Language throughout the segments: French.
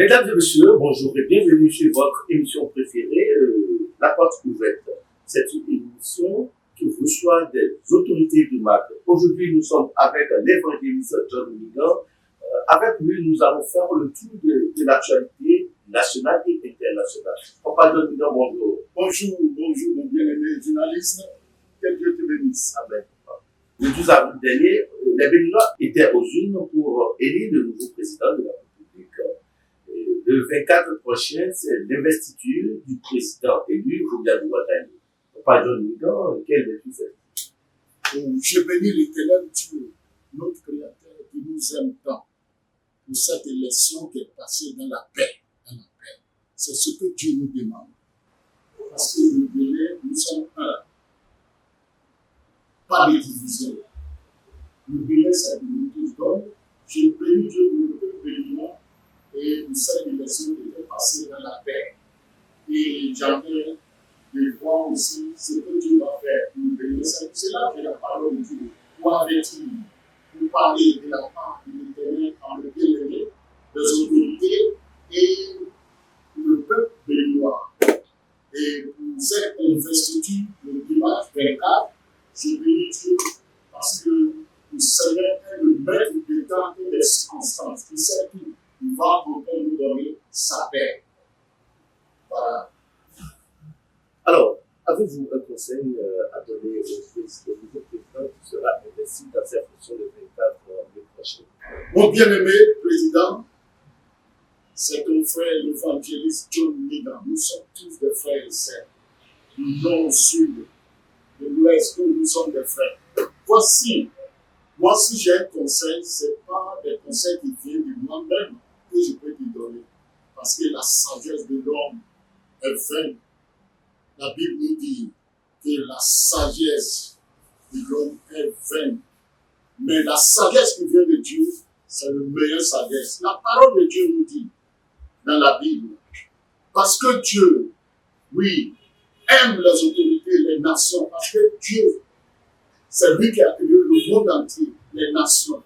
Mesdames et messieurs, bonjour et bienvenue sur votre émission préférée, La Porte Ouverte. C'est une émission qui reçoit des autorités du marque. Aujourd'hui, nous sommes avec l'évangéliste John Nigan. Avec lui, nous allons faire le tour de l'actualité nationale et internationale. Papa John Nigan, bonjour. Bonjour, mon bien-aimé journaliste. Que Dieu te bénisse. Amen. Le 12 avril dernier, les Béninois étaient aux urnes pour élire le nouveau président de la République. Le 24 prochain, c'est l'investiture du président élu, Robiadou Ouattara. Papa John Nigan, quel est tout fait? Je bénis l'Éternel Dieu, notre Créateur qui nous aime tant, pour cette élection qui est passée dans la paix. C'est ce que Dieu nous demande. Parce que le délai, nous sommes un. Pas de division. Le délai, c'est de nous tous donne. Je bénis Dieu pour le peuple béninois et pour cette élection qui est passée dans la paix. Et j'aimerais de voir aussi ce que Dieu va faire pour nous bénir. C'est là que la parole de Dieu pour avertir, pour parler de la part de l'Éternel en le bien-aimé, des autorités et le peuple béninois. Et pour cette investiture, le dimanche 24, je bénis Dieu parce que le Seigneur est le maître des temps et des circonstances. Il sait tout. Il va encore nous donner sa paix. Voilà. Alors, avez-vous un conseil à donner au nouveau président qui sera investi dans ses fonctions le 24 mai prochain? Mon bien-aimé président, c'est ton frère l'évangéliste John Nigan. Nous sommes tous des frères et sœurs. Du nord au sud, de l'ouest, nous sommes des frères. Voici, moi si j'ai un conseil, ce n'est pas des conseils qui viennent de moi-même que je peux te donner. Parce que la sagesse de l'homme est vaine. La Bible nous dit que la sagesse de l'homme est vaine. Mais la sagesse qui vient de Dieu, c'est le meilleur sagesse. La parole de Dieu nous dit dans la Bible, parce que Dieu, oui, aime les autorités, les nations, parce que Dieu, c'est lui qui a créé le monde entier, les nations.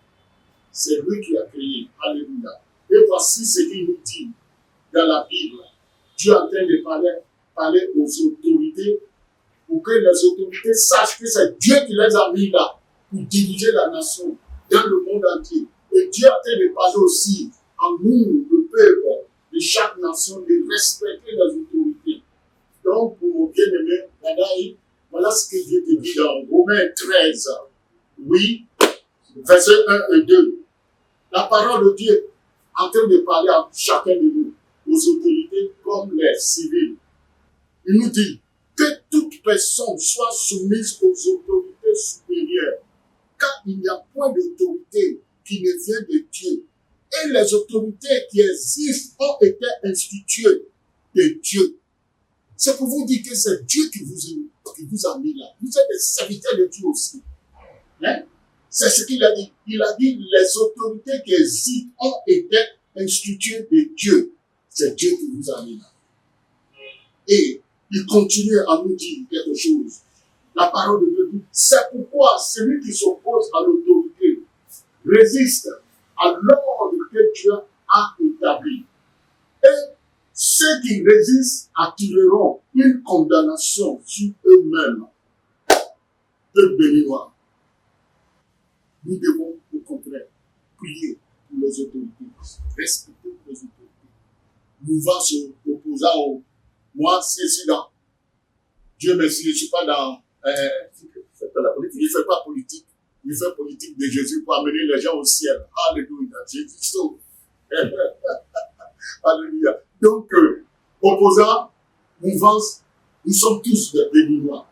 C'est lui qui a créé. Alléluia. Et voici ce qu'il nous dit dans la Bible. Dieu est en train de parler aux autorités pour que les autorités sachent que c'est Dieu qui les a mis là pour diriger la nation dans le monde entier. Et Dieu est en train de parler aussi en nous, le peuple de chaque nation, de respecter les autorités. Donc, pour mon bien-aimé, voilà ce que Dieu te dit dans Romains 13, oui, versets 1 et 2. La parole de Dieu est en train de parler à chacun de nous, aux autorités comme les civils. Il nous dit que toute personne soit soumise aux autorités supérieures, car il n'y a point d'autorité qui ne vient de Dieu. Et les autorités qui existent ont été instituées de Dieu. C'est pour vous dire que c'est Dieu qui vous a mis là. Vous êtes des serviteurs de Dieu aussi. Hein? C'est ce qu'il a dit. Il a dit les autorités qui existent ont été instituées de Dieu. C'est Dieu qui vous a mis là. Et il continue à nous dire quelque chose. La parole de Dieu dit, c'est pourquoi celui qui s'oppose à l'autorité résiste à l'ordre que Dieu a établi. Et ceux qui résistent attireront une condamnation sur eux-mêmes. Peuple béninois, nous devons au contraire prier pour les autorités, respecter les autorités. Nous va se opposer aux... Moi, c'est là. Dieu merci, je ne suis pas dans... la politique. Il ne fait pas politique. Il fait politique de Jésus pour amener les gens au ciel. Alléluia. Jésus sauve. Alléluia. Donc, opposant, mouvance, nous sommes tous des Béninois.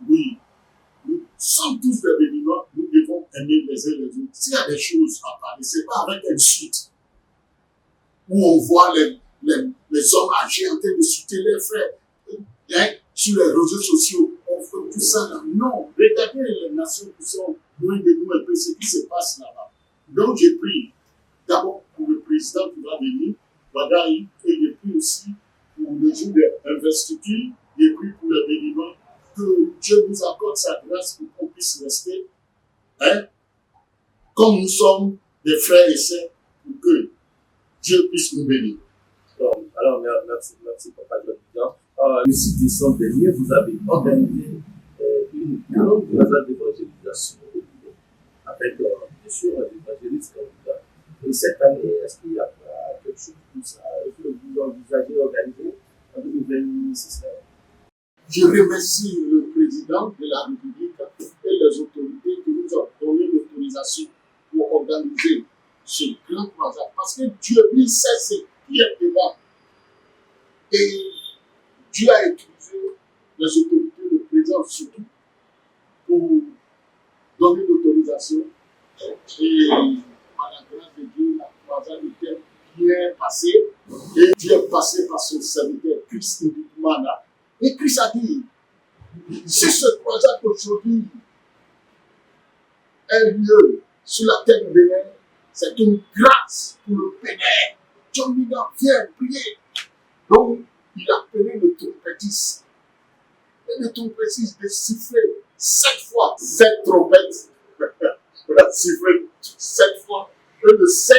Oui. Nous sommes tous des Béninois. Nous devons aimer les uns les autres. S'il y a des choses à parler, ce n'est pas avec une suite où on voit les hommes âgés en train de soutenir les frères sur les réseaux sociaux. On fait tout ça là. Non. Regardez les nations qui sont loin de nous un peu ce qui se passe là-bas. Donc, j'ai pris d'abord pour le président qui va venir, Wadaï, et j'ai pris aussi pour le jour de l'investiture, j'ai pris pour le Béninois, que Dieu nous accorde sa grâce pour qu'on puisse rester, comme nous sommes des frères et sœurs, pour que Dieu puisse nous bénir. Alors, merci Papa John. Le 6 décembre dernier, vous avez organisé une grande croisade d'évangélisation avec, bien sûr, l'évangéliste candidat. Et cette année, est-ce qu'il y a quelque chose comme ça que vous envisagez d'organiser en 2026? Je remercie le président de la République et les autorités qui nous ont donné l'autorisation pour organiser ce grand croisade. Parce que Dieu, lui, sait ce qui est devant. Et Dieu a utilisé les autorités, le président surtout, pour donner l'autorisation. Et par la grâce de Dieu, la croisade était bien passée. Et Dieu est passé par son serviteur, Christ Ndoukoumana. Et Christ a dit, si ce croisade aujourd'hui a lieu sur la terre de Bénin, c'est une grâce pour le Bénin. John Mida vient prier. Donc, il a appelé le trompettiste. Et le trompettiste de siffler 7 fois. 7 trompettes. Il a sifflé 7 fois. Et le 7,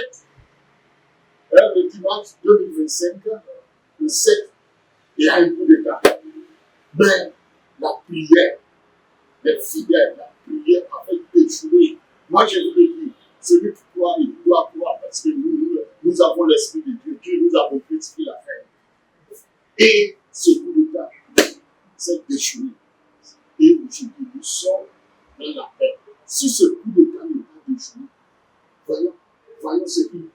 le dimanche 2025, le 7, il y a un coup d'état. Mais la prière des fidèles, la prière avec déjouer. Moi, je vous le dis, celui qui croit, il doit croire parce que nous avons l'Esprit de Dieu. Dieu nous a montré ce qu'il a fait. Et ce coup d'état, c'est déjoué. Et aujourd'hui, nous sommes dans la paix. Si ce coup d'état n'est pas déjoué, voyons ce qui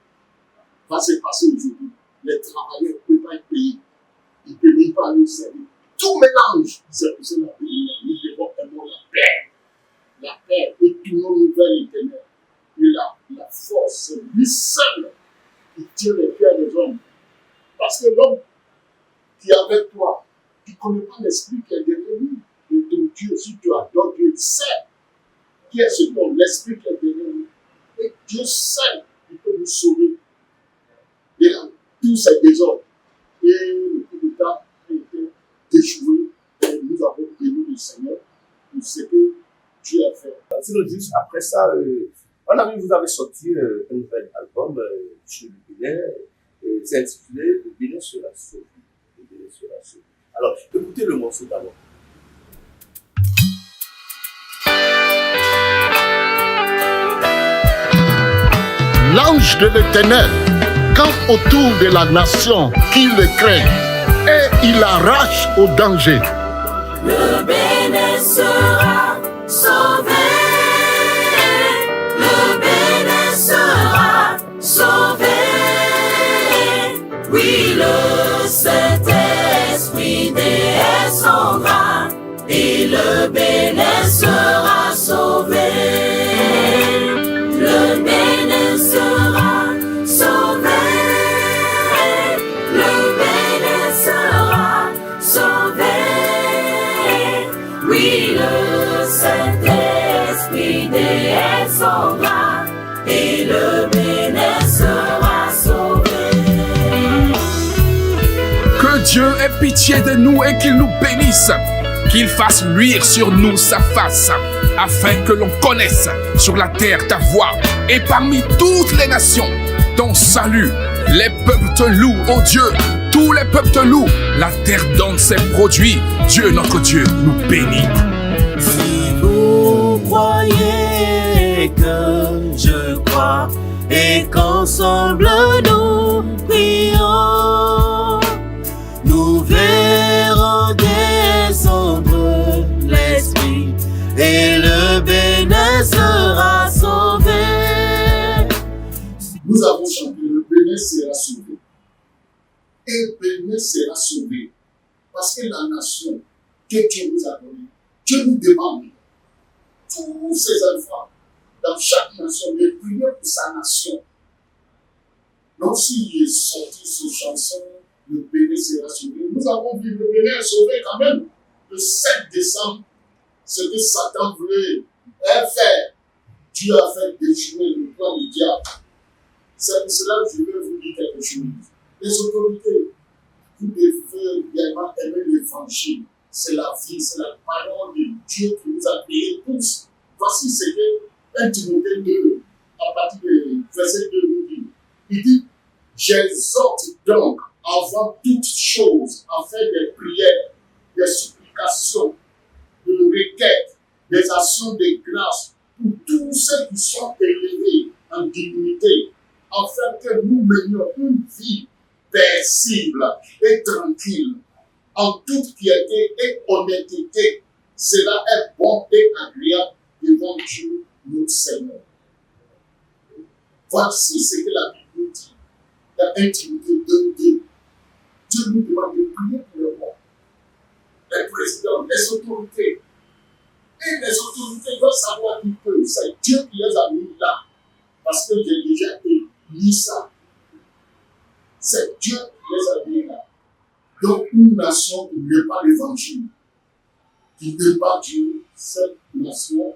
va se passer aujourd'hui. Les travailleurs ne peuvent pas être payés. Ils ne peuvent pas nous servir. Tout mélange. C'est pour cela que nous devons aimer la paix. La paix et tout le monde vers l'éternel. Et la force, c'est lui seul qui tient les cœurs des hommes. Parce que l'homme qui est avec toi, tu ne connais pas l'esprit qui est derrière lui. Et ton Dieu, si tu adores Dieu, il sait qui est ce homme, l'esprit qui est derrière lui. Et Dieu sait qu'il peut nous sauver. Et là, tout ces désordres. Et le coup d'état a été déjoué. Et nous avons béni le Seigneur pour ce que Dieu a fait. Sinon, juste après ça, on a vu que vous avez sorti un nouvel album chez le Bénin. C'est intitulé Le Bénin sera sauvé. Alors, écoutez le morceau d'abord. L'ange de l'Éternel campe autour de la nation qui le craint et il arrache au danger. Le Bénin sera sauvé. Le Bénin sera sauvé. Oui, le Saint-Esprit descendra et le Bénin sera sauvé. Le Bénin sera sauvé. Le Bénin sera sauvé. Oui, le Saint-Esprit descendra et le Bénin sera sauvé. Que Dieu ait pitié de nous et qu'il nous bénisse, qu'il fasse luire sur nous sa face, afin que l'on connaisse sur la terre ta voix et parmi toutes les nations ton salut. Les peuples te louent, ô Dieu, tous les peuples te louent. La terre donne ses produits. Dieu, notre Dieu, nous bénit. Si vous croyez que je crois et qu'ensemble nous prions, nous verrons descendre l'Esprit et le Bénin sera sauvé. Nous avons chanté, le Bénin sera sauvé. Et le Bénin sera sauvé. Parce que la nation que Dieu nous a donnée, Dieu nous demande, tous ses enfants, dans chaque nation, de prier pour sa nation. Donc, s'il est sorti cette chanson, le Bénin sera sauvé. Nous avons vu le Bénin sauvé quand même. Le 7 décembre, ce que Satan voulait faire, Dieu a fait déjouer le plan du diable. C'est pour cela que je vais vous dire quelque chose. Les autorités, vous devez également aimer l'évangile. C'est la vie, c'est la parole de Dieu qui nous a créés tous. Voici ce que 1 Timothée 2, à partir du verset 2, nous dit. Il dit, j'exhorte donc à avant toute chose, en fait des prières, des supplications, des requêtes, des actions de grâce pour tous ceux qui sont élevés en dignité, afin que nous menions une vie paisible et tranquille, en toute piété et honnêteté. Cela est bon et agréable devant Dieu, notre Seigneur. Voici ce que la Bible nous dit. Dans l'intimité de Dieu. Dieu nous demande de prier pour le monde. Les présidents, les autorités. Et les autorités doivent savoir que c'est Dieu qui les a mis là. Parce que j'ai déjà lu ça. C'est Dieu qui les a mis là. Donc, une nation qui ne veut pas l'évangile, qui ne veut pas Dieu, cette nation,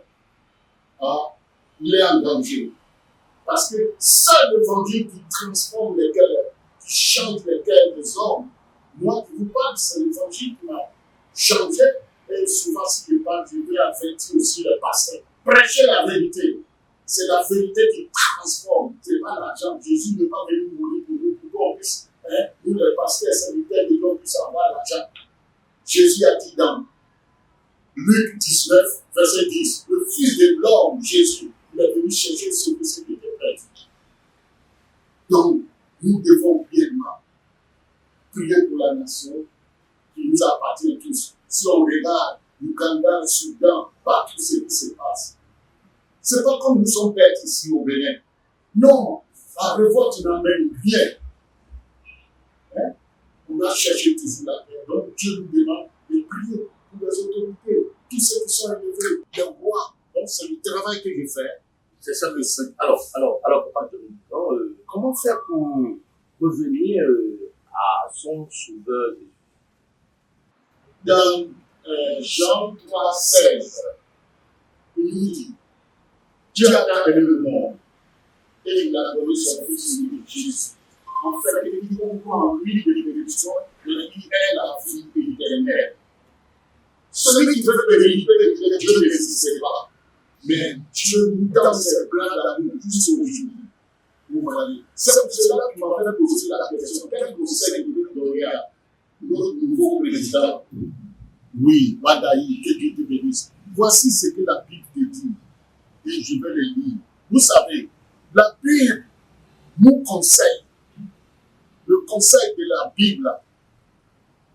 il est en danger. Parce que seul l'évangile qui transforme les cœurs, qui chante les cœurs des hommes, moi qui vous parle, c'est l'évangile qui m'a changé. Et souvent, si je parle, je vais avertir aussi les pasteurs. Prêchez la vérité. C'est la vérité qui transforme. Ce n'est pas l'argent. Jésus n'est pas venu mourir pour nous, pour qu'on puisse, nous les pasteurs, serviteurs de Dieu, puissent avoir l'argent. Jésus a dit dans Luc 19, verset 10, le Fils de l'homme, Jésus, il est venu chercher ce qui était perdu. Donc, nous devons pleinement prier pour la nation qui nous appartient tous. Si on regarde l'Ouganda, le Soudan, partout ce qui se passe, ce n'est pas comme nous sommes bêtes ici au Bénin. Non, la révolte n'amène rien. On a cherché toujours la paix. Donc Dieu nous demande de prier pour les autorités, tous ceux qui sont élevés, les rois. Donc c'est le travail que je fais. C'est ça le Saint. Alors, Papa Dominique, comment faire pour revenir à son sauveur? Dans Jean 3, 16, il nous dit, Dieu a aimé le monde et il a donné son Fils unique Jésus. En fait, il comprend en lui de bénédiction, mais il est la vie éternelle. Celui qui veut périr, Dieu ne résiste pas. Mais Dieu nous donne ses plans d'amour jusqu'aujourd'hui. Vous voyez, c'est pour cela que m'a fait poser la question, quel conseil vous pouvez donner à notre nouveau président? Oui, Wadaï, que Dieu te bénisse. Voici ce que la Bible te dit. Et je vais le lire. Vous savez, la Bible nous conseille, le conseil de la Bible,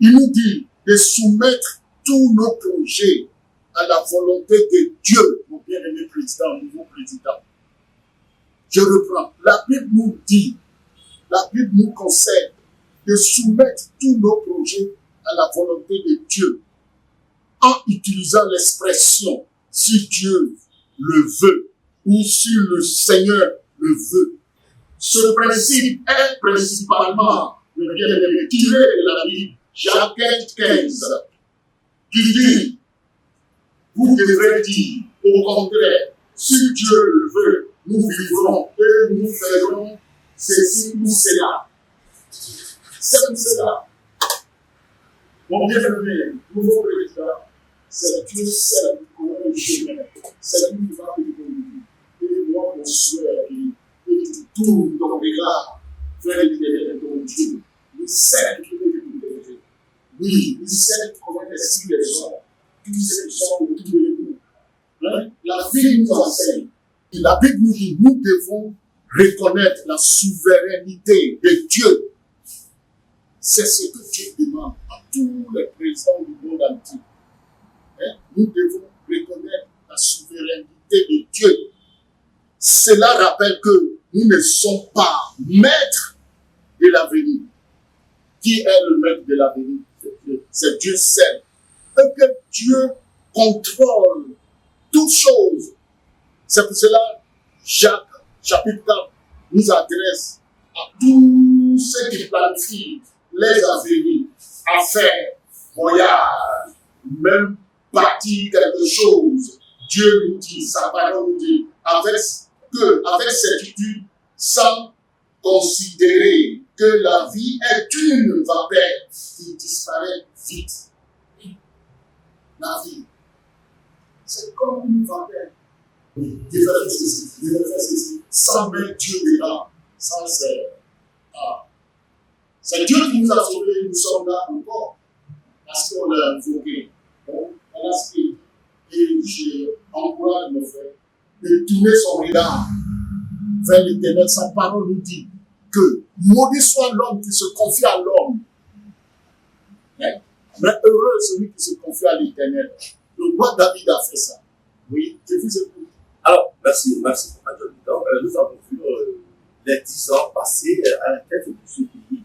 il nous dit de soumettre tous nos projets à la volonté de Dieu, mon bien-aimé président, nouveau président. Je reprends. La Bible nous dit, la Bible nous conseille de soumettre tous nos projets à la volonté de Dieu en utilisant l'expression « si Dieu le veut » ou « si le Seigneur le veut ». Ce principe est principalement tiré de la Bible, Jacques 15, qui dit « vous devrez dire au contraire, si Dieu le veut, nous vivrons et nous ferons ceci ou cela. » C'est comme cela. Mon bien-aimé, nouveau président, c'est Dieu seul qui connaît le chemin. C'est lui qui va te conduire. Et moi, mon souhait, et tu tournes ton regard vers l'éternel ton Dieu. Il sait qui veut te conduire. Oui, il sait comment l'esprit des hommes, tous ceux qui sont autour de nous. La vie nous enseigne. Et la Bible nous dit, nous devons reconnaître la souveraineté de Dieu. C'est ce que Dieu demande à tous les présidents du monde entier. Nous devons reconnaître la souveraineté de Dieu. Cela rappelle que nous ne sommes pas maîtres de l'avenir. Qui est le maître de l'avenir? C'est Dieu seul. Et que Dieu contrôle toutes choses. C'est pour cela, Jacques, chapitre 4, nous adresse à tous ceux qui planifient les avenirs, affaires, voyages, même bâtir quelque chose. Dieu nous dit, sa parole nous dit, avec certitude, sans considérer que la vie est une vapeur qui disparaît vite. La vie, c'est comme une vapeur. Je vais faire ceci, sans mettre Dieu dedans, sans faire. C'est Dieu qui nous a sauvés, nous sommes là encore. Parce qu'on l'a invoqué. Donc, voilà ce qu'il dit. Et j'encourage mon frère de tourner son regard vers l'Éternel. Sa parole nous dit que maudit soit l'homme qui se confie à l'homme. Mais heureux celui qui se confie à l'Éternel. Le roi David a fait ça. Oui, je vous écoute. Alors, merci pour Major Bidon. Nous avons vu les 10 ans passés à la tête de ce pays.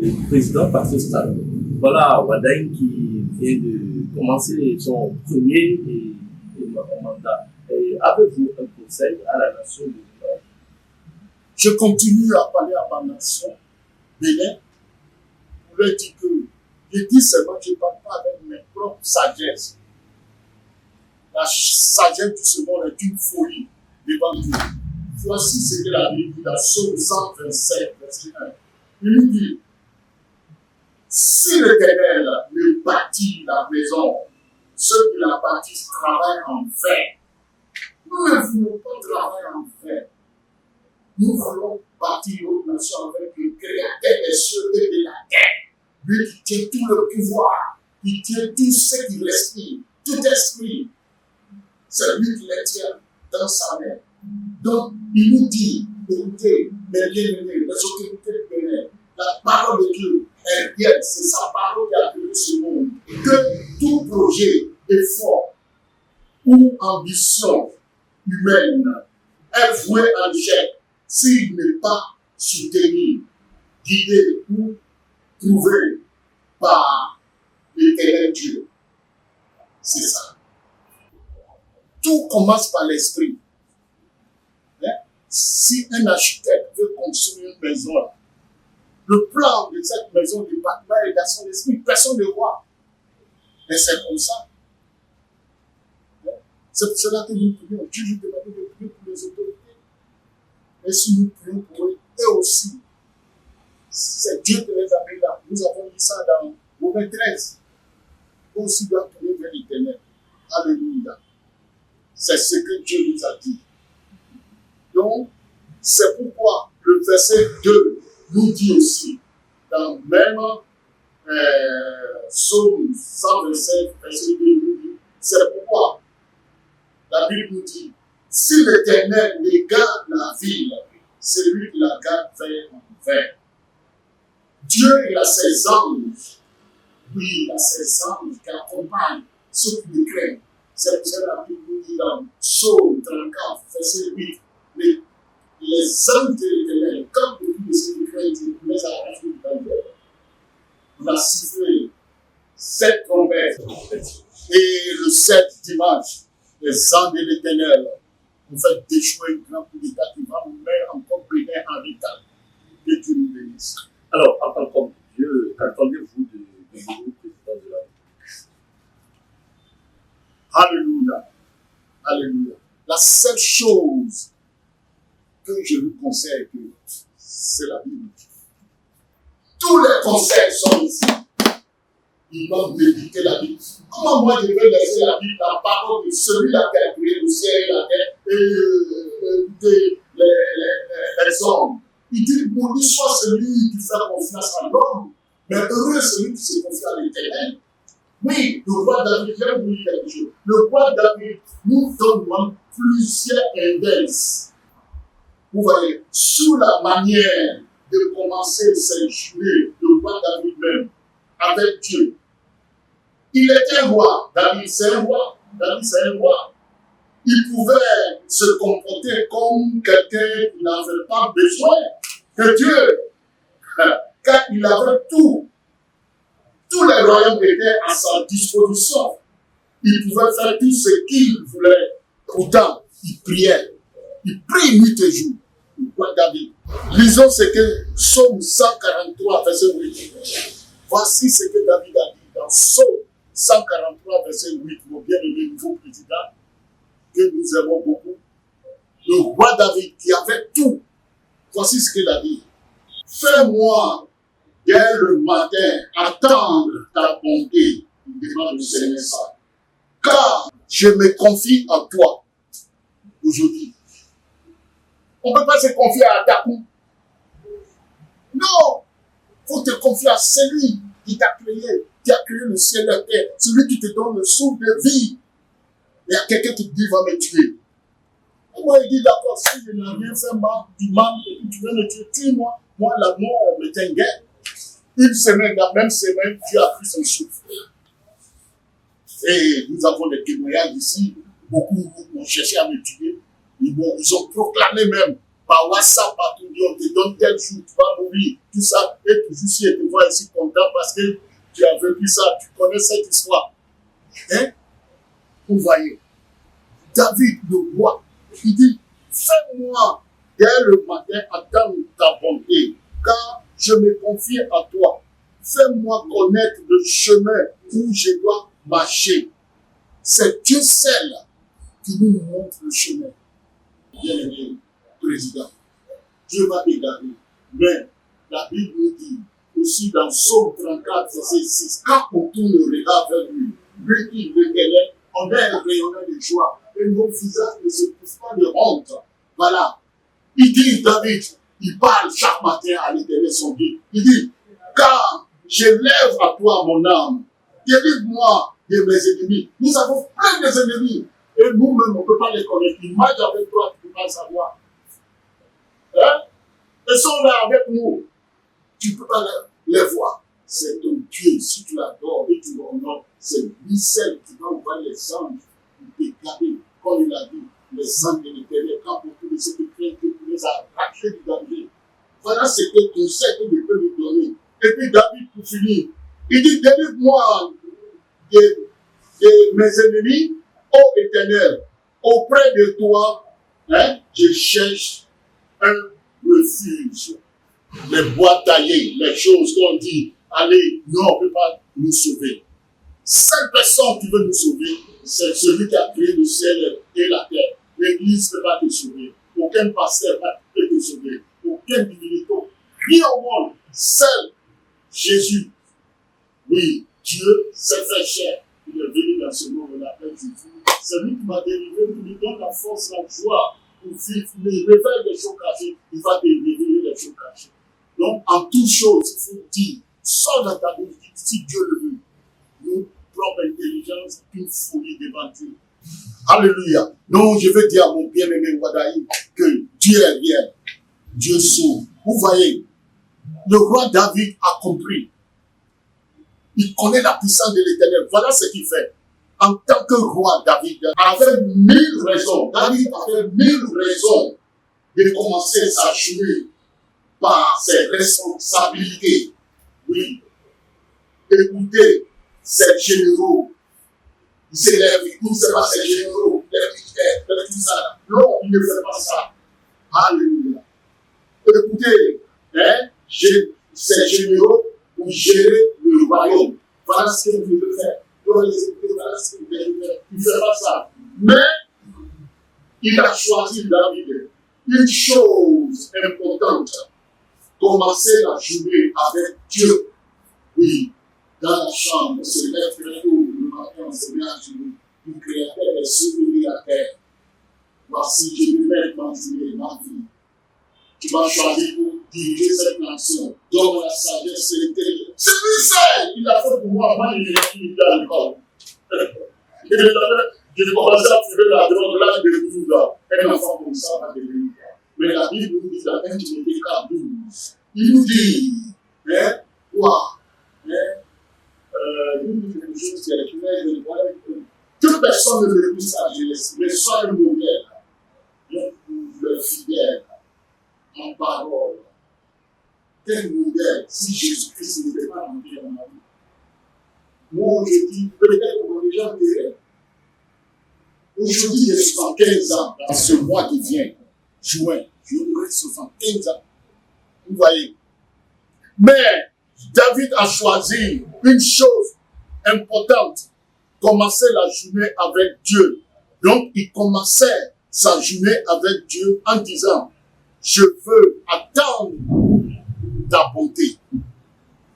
Le président Patrice Talon. Voilà Wadaï qui vient de commencer son premier mandat. Avez-vous un conseil à la nation de Bénin? Je continue à parler à ma nation, Bénin, pour leur dire que je dis seulement que je ne parle pas avec mes propres sagesses. La sagesse de ce monde est une folie devant Dieu. Voici ce que la Bible dit dans Psaume 127, verset 1. Il nous dit, si l'Éternel ne bâtit la maison, ceux qui la bâtissent travaillent en vain. Nous ne voulons pas travailler en vain. Nous voulons bâtir notre nation avec le Créateur des cieux et de la terre. Lui qui tient tout le pouvoir, qui tient tout ce qui respire, tout esprit. C'est lui qui les tient dans sa main. Donc, il nous dit, écoutez, mes bien-aimés, les autorités de Bénin, la parole de Dieu est bien, c'est sa parole qui a créé ce monde. Que tout projet, effort ou ambition humaine est voué à l'échec s'il n'est pas soutenu, guidé ou prouvé par l'Éternel Dieu. C'est ça. Tout commence par l'esprit. Si un architecte veut construire une maison, le plan de cette maison du bâtiment est dans son esprit, personne ne voit. Mais c'est comme ça. C'est pour cela que nous prions. Dieu nous demande de prier pour les autorités. Et si nous prions pour eux, eux aussi, c'est Dieu qui les a mis là. Nous avons dit ça dans Romains 13. Eux aussi doivent prier vers l'Éternel. Alléluia. C'est ce que Dieu nous a dit. Donc, c'est pourquoi le verset 2 nous dit aussi, dans même Psaume 127, verset 2 nous dit, c'est pourquoi la Bible nous dit, si l'Éternel ne garde la ville, c'est lui qui la garde vers en vain. Dieu, il a ses anges. Oui, il a ses anges qui accompagnent ceux qui le craignent. C'est pour ça que la Bible nous dit dans Psaume 34, verset 8, les hommes de l'Éternel, comme beaucoup de ceux qui craignent Dieu, les arrachent du danger. On a sifflé 7 trompettes. Et le 7 dimanche, les anges de l'Éternel ont fait déchouer un grand coup d'État qui va nous mettre encore Bénin en état. Que Dieu nous bénisse. Alors, en tant qu'homme de Dieu, qu'attendez-vous du nouveau président de la République? Alléluia. Alléluia. La seule chose que je vous conseille, c'est la Bible. Tous les conseils sont ici. Ils doivent méditer la Bible. Comment moi je vais laisser la Bible, la parole de celui-là qui a créé le ciel et la terre et les hommes? Il dit, maudit soit celui qui fait confiance à l'homme, mais heureux celui qui se confie à l'Éternel. Oui, le roi David, je vais vous dire quelque chose. Le roi David nous donne plusieurs indices. Vous voyez, sous la manière de commencer ses journées, le roi David même, avec Dieu. Il était roi. David, c'est un roi. David, c'est un roi. Il pouvait se comporter comme quelqu'un qui n'avait pas besoin de Dieu. Car il avait tout. Tous les royaumes étaient à sa disposition. Il pouvait faire tout ce qu'il voulait. Pourtant, il priait. Il prie nuit et jour. Le roi David. Lisons ce que Psaume 143, verset 8. Voici ce que David a dit dans Psaume 143, verset 8. Mon bien-aimé nouveau président, que nous aimons beaucoup. Le roi David qui avait tout. Voici ce qu'il a dit. Fais-moi dès le matin attendre ta bonté. Il demande au Seigneur ça. Car je me confie en toi aujourd'hui. On ne peut pas se confier à Takou. Non. faut te confier à celui qui t'a créé, qui a créé le ciel et la terre, celui qui te donne le souffle de vie. Il y a quelqu'un qui te dit, va me tuer. Et moi, il dit, d'accord, si je n'ai rien fait du mal, et puis tu veux me tuer, tue-moi. Moi, la mort me t'inquiète. Une semaine, la même semaine, Dieu a pris son souffle. Et nous avons des témoignages ici. Beaucoup ont cherché à me tuer. Ils ont proclamé même par WhatsApp, partout, on te donne tel jour, tu vas mourir, tout ça. Et toujours si je te vois ici content parce que tu as vécu ça, tu connais cette histoire. Hein? Vous voyez, David, le roi, il dit, fais-moi dès le matin attendre ta bonté, car je me confie à toi. Fais-moi connaître le chemin où je dois marcher. C'est Dieu seul qui nous montre le chemin. Bien-aimé président, Dieu va te garder. Mais la Bible nous dit aussi dans Psaume 34, verset 6, quand on tourne le regard vers lui, lui qui l'Éternel, on a un rayonnement de joie et nos visages ne se couvrent pas de honte. Voilà. Il dit, David, il parle chaque matin à l'Éternel son Dieu. Il dit, car je lève à toi mon âme, délivre-moi de mes ennemis. Nous avons plein d'ennemis et nous-mêmes, on ne peut pas les connaître. Ils marchent avec toi, tu ne peux pas le savoir. Hein? Ils sont là avec nous. Tu ne peux pas les voir. C'est ton Dieu. Si tu l'adores et tu l'honores, c'est lui seul qui va envoyer les anges pour te garder. Comme il a dit, les anges de l'Éternel, quand pour tous ceux qui craignent, que tu les as arrachés du danger. Voilà ce que ton conseil que je peux lui donner. Et puis David, pour finir, il dit, délivre-moi de mes ennemis, ô Éternel, auprès de toi, hein, je cherche un refuge. Les bois taillés, les choses qu'on dit, allez, non, on ne peut pas nous sauver. Seule personne qui veut nous sauver, c'est celui qui a créé le ciel et la terre. L'Église ne peut pas te sauver. Aucun pasteur ne peut te sauver. Aucun divinité. Rien au monde. Seul Jésus. Oui, Dieu s'est fait chair. Il est venu dans ce monde, on l'appelle Jésus. C'est lui qui m'a délivré, qui lui donne la force, la joie pour vivre. Il révèle les choses cachées. Il va te révéler les choses cachées. Donc, en toute chose, il faut dire, sors dans ta bouche, si Dieu le veut. Notre propre intelligence, une folie devant Dieu. Alléluia. Donc, je veux dire à mon bien-aimé Wadaï que Dieu est réel. Dieu sauve. Vous voyez, le roi David a compris. Il connaît la puissance de l'Éternel. Voilà ce qu'il fait. En tant que roi, David avait 1000 raisons. David avait 1000 raisons de commencer sa journée par ses responsabilités. Oui. Écoutez, ses généraux. Il s'élève, il pousse pas ses généraux, les militaires, tout ça. Non, il ne fait pas ça. Alléluia. Écoutez, hein, ses généraux pour gérer le royaume. Voilà ce qu'il veut faire. Voilà ce qu'il veut faire. Il ne fait pas ça. Mais, il a choisi David. Une chose importante. Commencer la journée avec Dieu. Oui. Dans la chambre, on se lève très tôt, le matin, on se met à genoux. Le Créateur est souvenu à terre. Voici, je vais mettre ma journée, ma vie. Tu vas choisir pour diriger cette nation. Donne la sagesse et l'intelligence. C'est lui seul. Il a fait pour moi. Moi, il est fini à l'école. J'ai commencé à trouver la drogue là, de tout là. Un enfant comme ça va devenir. Mais la Bible nous dit, dans 1 Timothée 4:12, il nous dit, hein, quoi, hein, toute personne ne veut plus sa jeunesse, mais sois un modèle, le fidèle, en parole. Quel modèle, si Jésus-Christ n'était pas rentré dans ma vie. Moi, je dis, peut-être que les gens diraient, aujourd'hui, j'ai 75 ans, dans ce mois qui vient, juin, j'aurai 75 ans. Vous voyez. Mais, David a choisi une chose importante, commencer la journée avec Dieu. Donc, il commençait sa journée avec Dieu en disant, je veux attendre ta bonté.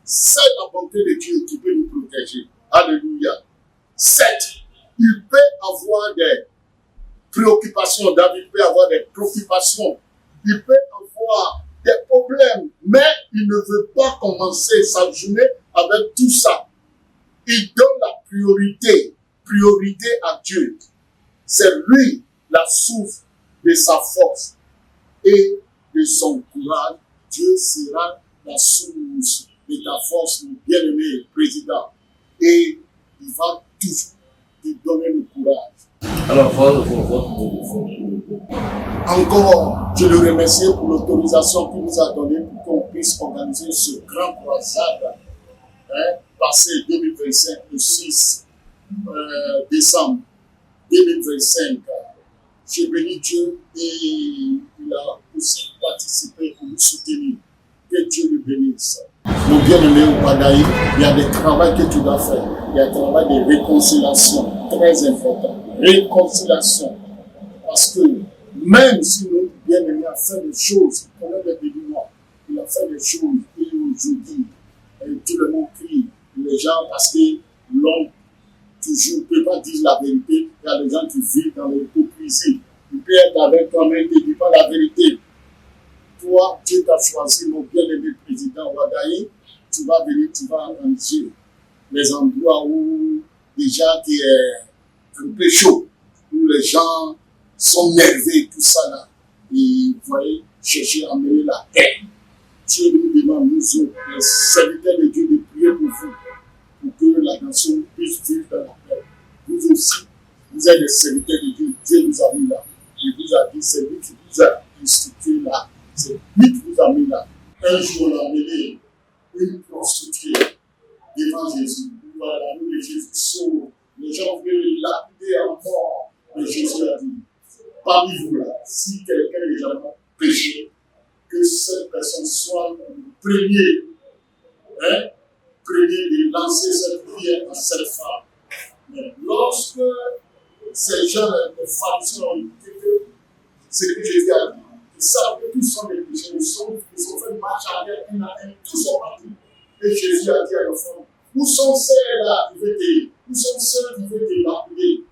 C'est la bonté de Dieu qui peut nous protéger. Alléluia. 7. Il peut avoir des préoccupations. David peut avoir des préoccupations. Il peut avoir des problèmes, mais il ne veut pas commencer sa journée avec tout ça. Il donne la priorité à Dieu. C'est lui la source de sa force et de son courage. Dieu sera la source de ta force, mon bien-aimé président. Et il va toujours te donner le courage. Alors, Encore, je le remercie pour l'autorisation qu'il nous a donnée pour qu'on puisse organiser ce grand croisade, passé 2025, le 6 décembre 2025. J'ai béni Dieu et il a aussi participé pour nous soutenir. Que Dieu le bénisse. Mon bien-aimé Ouadaï, il y a des travaux que tu dois faire. Il y a un travail de réconciliation très important. Réconciliation. Parce que même si notre bien-aimé a fait des choses, il connaît des béninois, il a fait des choses et aujourd'hui, tout le monde crie. Les gens, parce que l'homme toujours ne peut pas dire la vérité, il y a des gens qui vivent dans l'hypocrisie. Il peut être avec toi, mais il ne te dit pas la vérité. Toi, Dieu t'a choisi, mon bien-aimé président Ouadaï, tu vas venir, tu vas arranger les endroits où déjà qui est un peu chaud, où les gens sont nerveux, tout ça là. Et vous voyez, chercher à mener la paix. Dieu nous demande, nous autres, les serviteurs de Dieu, de prier pour vous, pour que la nation puisse vivre dans la paix. Vous aussi, vous êtes des serviteurs de Dieu, Dieu nous a mis là. Il vous a dit, c'est lui qui vous a institué là. C'est lui qui vous a mis là. Un jour, on a amené une prostituée devant Jésus. Voilà, nous, les Jésus sauve. Les gens voulaient le lapider à mort. Mais Jésus a dit, parmi vous là, si quelqu'un est déjà péché, que cette personne soit le premier, de lancer cette prière à cette femme. Mais lorsque ces gens, les pharisiens, ont dit que c'est que Jésus a dit, ils savent que tous sont des péchés, ils ont fait marche arrière, un à un, tous sont partis. Et Jésus a dit à la femme, où sont ceux-là qui veulent te, où sont ceux qui veulent te lapider?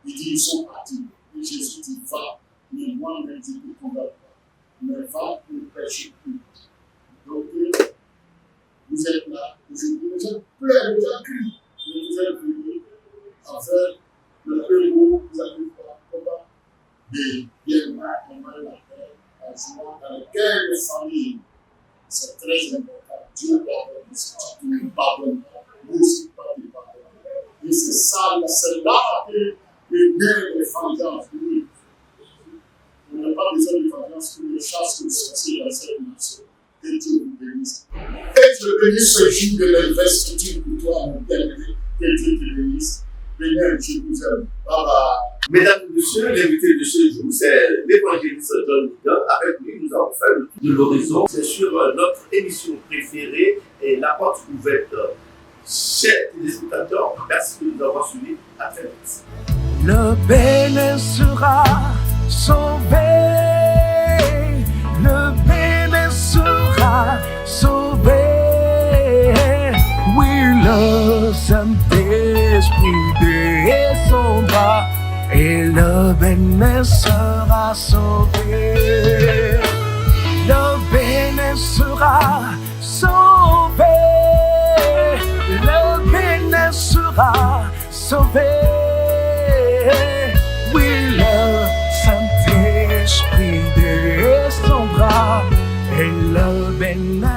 Il dit, ils sont partis. Et Jésus dit, va, mais moi-même je ne te condamne pas. Mais va, ne péche plus. Donc, vous êtes là, aujourd'hui, les gens pleurent, les gens crient, mais vous êtes venus avec le peu mot, vous allez voir comment des bien combattre la paix, la joie dans le cœur des familles. C'est très important. Dieu pardonne, si tu ne pardonnes pas, nous aussi pas de pardonner. Et c'est ça, c'est là que le nerf des vengeances. On n'a pas besoin de vengeance pour les chasses que vous sortez dans cette nation. Que Dieu vous bénisse. Et je bénis ce jour de l'investiture pour toi, mon bien-aimé. Que Dieu te bénisse. Bénis, je vous aime. Bye bye. Mesdames et messieurs, l'invité de ce jour, c'est l'évangéliste John Nigan. Avec lui, nous avons fait le tour de l'horizon. C'est sur notre émission préférée et la porte ouverte. Chers téléspectateurs, merci de nous avoir suivis. À très vite. Le bénin sera sauvé. Le bénin sera sauvé. Oui, le Saint-Esprit descendra et le bénin sera sauvé. Le bénin sera sauvé. Le bénin sera sauvé. Oui, le Saint-Esprit descendra et le bénin